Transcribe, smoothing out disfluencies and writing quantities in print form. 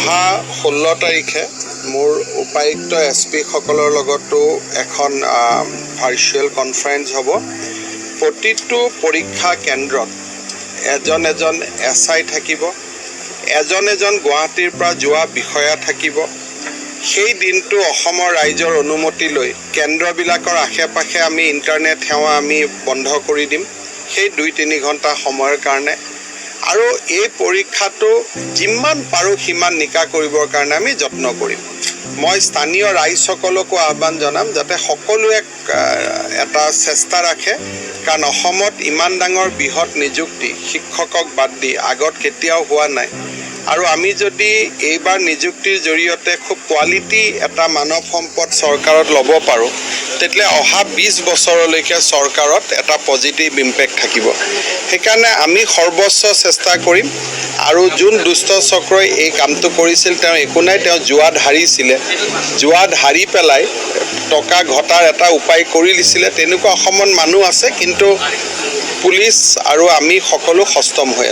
অহা 16 তাৰিখে মোৰ উপায়ুক্ত SP সকলৰ লগতো এখন ভাৰ্চুৱেল কনফাৰেন্স হ'ব। প্ৰতিটো পৰীক্ষা কেন্দ্ৰত এজন SI থাকিব, এজন গুৱাহাটীৰ পৰা যোৱা বিষয়া থাকিব। সেই দিনটো অসমৰ ৰাইজৰ অনুমতি লৈ কেন্দ্ৰবিলাকৰ আশে-পাশে আমি ইণ্টাৰনেট সেৱা আমি বন্ধ কৰি দিম সেই 2-3 ঘণ্টা সময়ৰ কাৰণে। আৰু এই পৰীক্ষাটো যিমান পাৰোঁ সিমান নিকা কৰিবৰ কাৰণে আমি যত্ন কৰিম। মই স্থানীয় ৰাইজসকলকো আহ্বান জনাম যাতে সকলোৱে এটা চেষ্টা ৰাখে, কাৰণ অসমত ইমান ডাঙৰ বৃহৎ নিযুক্তি শিক্ষকক বাদ দি আগত কেতিয়াও হোৱা নাই। আৰু আমি যদি এইবাৰ নিযুক্তিৰ জৰিয়তে খুব কোৱালিটি এটা মানৱ সম্পদ চৰকাৰত ল'ব পাৰোঁ, তেতিয়াহ'লে অহা 20 বছৰলৈকে চৰকাৰত এটা পজিটিভ ইম্পেক্ট থাকিব। সেইকাৰণে আমি সৰ্বোচ্চ চেষ্টা কৰিম। আৰু যোন দুষ্ট চক্ৰই এই কামটো কৰিছিল তেওঁ একো নাই, তেওঁ জুৱাত হাৰিছিলে, জুৱাত হাৰি পেলাই টকা ঘটাৰ এটা উপায় কৰি দিছিলে। তেনেকুৱা অসমত মানুহ আছে, কিন্তু পুলিচ আৰু আমি সকলো সষ্টম হৈ